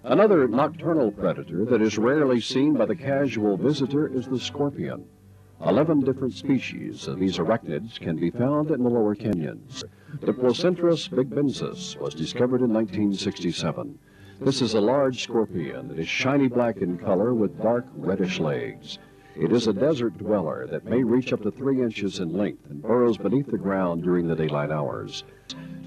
Another nocturnal predator that is rarely seen by the casual visitor is the scorpion. 11 different species of these arachnids can be found in the lower canyons. Diplocentrus bigbensis was discovered in 1967. This is a large scorpion that is shiny black in color with dark reddish legs. It is a desert dweller that may reach up to 3 inches in length and burrows beneath the ground during the daylight hours.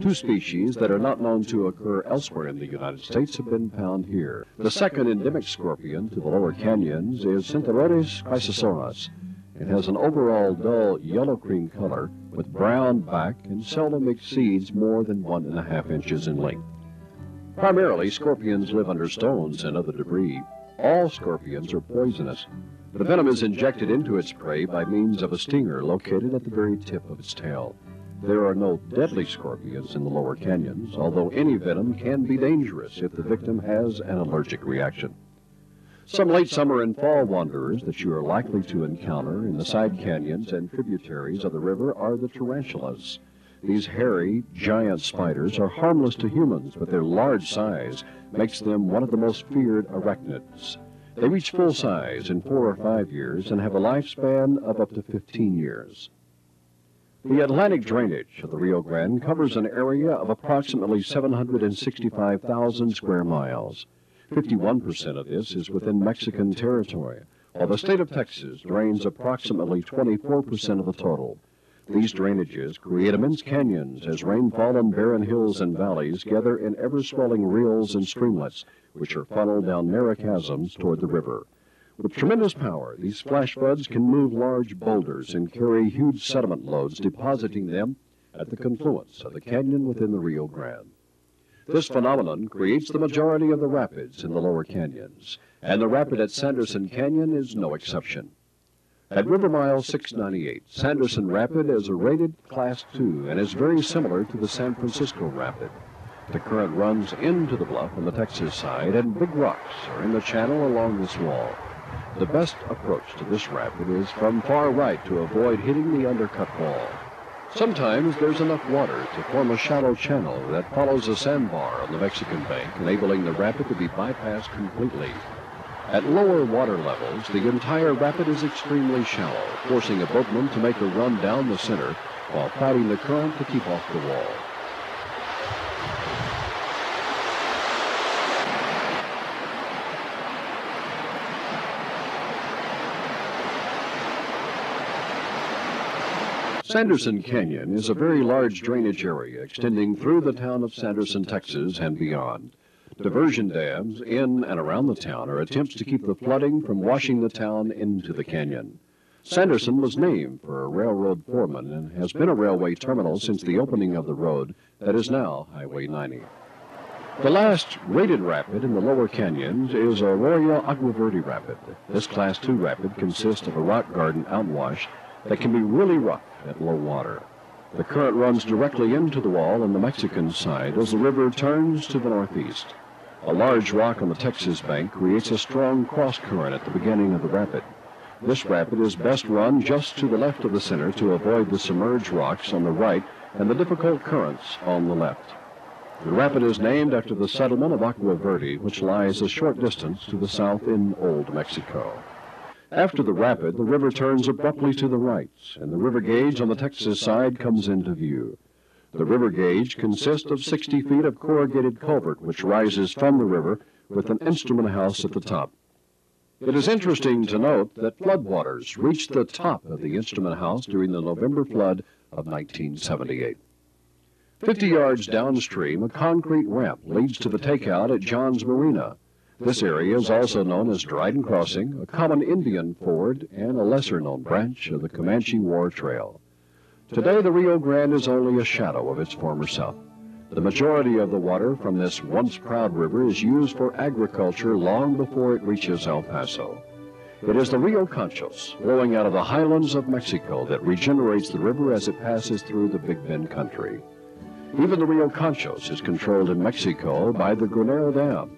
2 species that are not known to occur elsewhere in the United States have been found here. The second endemic scorpion to the lower canyons is Syntherodes chrysosaurus. It has an overall dull yellow-cream color with brown back and seldom exceeds more than 1.5 inches in length. Primarily, scorpions live under stones and other debris. All scorpions are poisonous. The venom is injected into its prey by means of a stinger located at the very tip of its tail. There are no deadly scorpions in the lower canyons, although any venom can be dangerous if the victim has an allergic reaction. Some late summer and fall wanderers that you are likely to encounter in the side canyons and tributaries of the river are the tarantulas. These hairy, giant spiders are harmless to humans, but their large size makes them one of the most feared arachnids. They reach full size in 4 or 5 years and have a lifespan of up to 15 years. The Atlantic drainage of the Rio Grande covers an area of approximately 765,000 square miles. 51% of this is within Mexican territory, while the state of Texas drains approximately 24% of the total. These drainages create immense canyons as rainfall on barren hills and valleys gather in ever-swelling rills and streamlets, which are funneled down narrow chasms toward the river. With tremendous power, these flash floods can move large boulders and carry huge sediment loads, depositing them at the confluence of the canyon within the Rio Grande. This phenomenon creates the majority of the rapids in the lower canyons, and the rapid at Sanderson Canyon is no exception. At river mile 698, Sanderson Rapid is a rated Class 2 and is very similar to the San Francisco Rapid. The current runs into the bluff on the Texas side, and big rocks are in the channel along this wall. The best approach to this rapid is from far right to avoid hitting the undercut wall. Sometimes there's enough water to form a shallow channel that follows a sandbar on the Mexican bank, enabling the rapid to be bypassed completely. At lower water levels, the entire rapid is extremely shallow, forcing a boatman to make a run down the center while fighting the current to keep off the wall. Sanderson Canyon is a very large drainage area extending through the town of Sanderson, Texas, and beyond. Diversion dams in and around the town are attempts to keep the flooding from washing the town into the canyon. Sanderson was named for a railroad foreman and has been a railway terminal since the opening of the road that is now Highway 90. The last rated rapid in the lower canyons is Arroyo Agua Verde Rapid. This Class 2 rapid consists of a rock garden outwash that can be really rough at low water. The current runs directly into the wall on the Mexican side as the river turns to the northeast. A large rock on the Texas bank creates a strong cross current at the beginning of the rapid. This rapid is best run just to the left of the center to avoid the submerged rocks on the right and the difficult currents on the left. The rapid is named after the settlement of Agua Verde, which lies a short distance to the south in Old Mexico. After the rapid, the river turns abruptly to the right, and the river gauge on the Texas side comes into view. The river gauge consists of 60 feet of corrugated culvert, which rises from the river with an instrument house at the top. It is interesting to note that floodwaters reached the top of the instrument house during the November flood of 1978. 50 yards downstream, a concrete ramp leads to the takeout at John's Marina. This area is also known as Dryden Crossing, a common Indian ford, and a lesser-known branch of the Comanche War Trail. Today, the Rio Grande is only a shadow of its former self. The majority of the water from this once proud river is used for agriculture long before it reaches El Paso. It is the Rio Conchos, flowing out of the highlands of Mexico, that regenerates the river as it passes through the Big Bend country. Even the Rio Conchos is controlled in Mexico by the Granero Dam.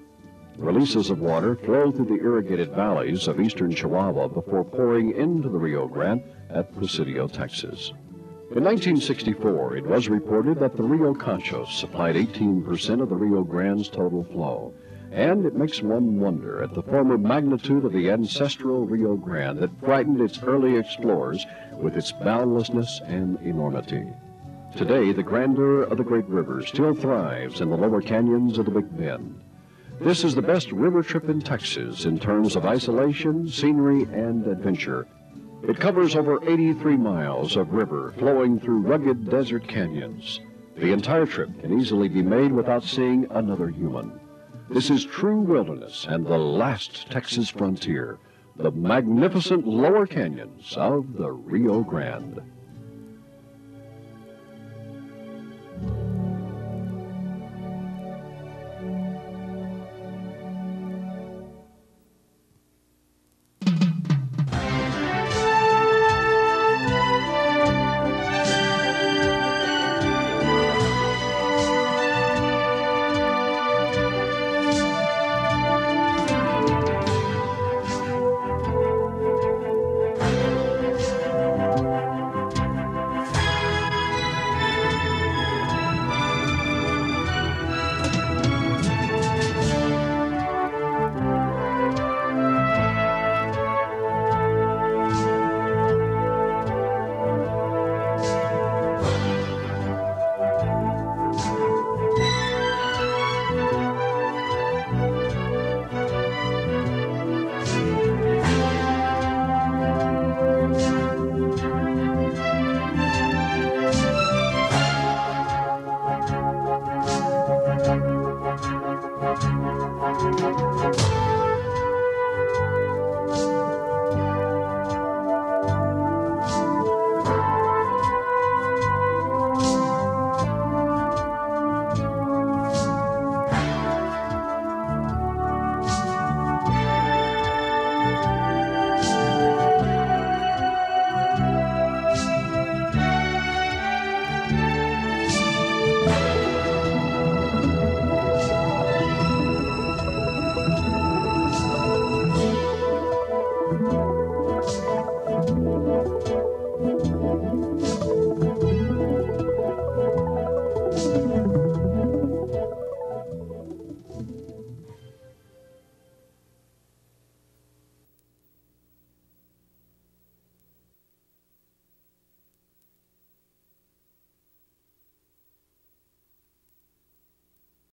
Releases of water flow through the irrigated valleys of eastern Chihuahua before pouring into the Rio Grande at Presidio, Texas. In 1964, it was reported that the Rio Conchos supplied 18% of the Rio Grande's total flow. And it makes one wonder at the former magnitude of the ancestral Rio Grande that frightened its early explorers with its boundlessness and enormity. Today, the grandeur of the great river still thrives in the lower canyons of the Big Bend. This is the best river trip in Texas in terms of isolation, scenery, and adventure. It covers over 83 miles of river flowing through rugged desert canyons. The entire trip can easily be made without seeing another human. This is true wilderness and the last Texas frontier, the magnificent lower canyons of the Rio Grande.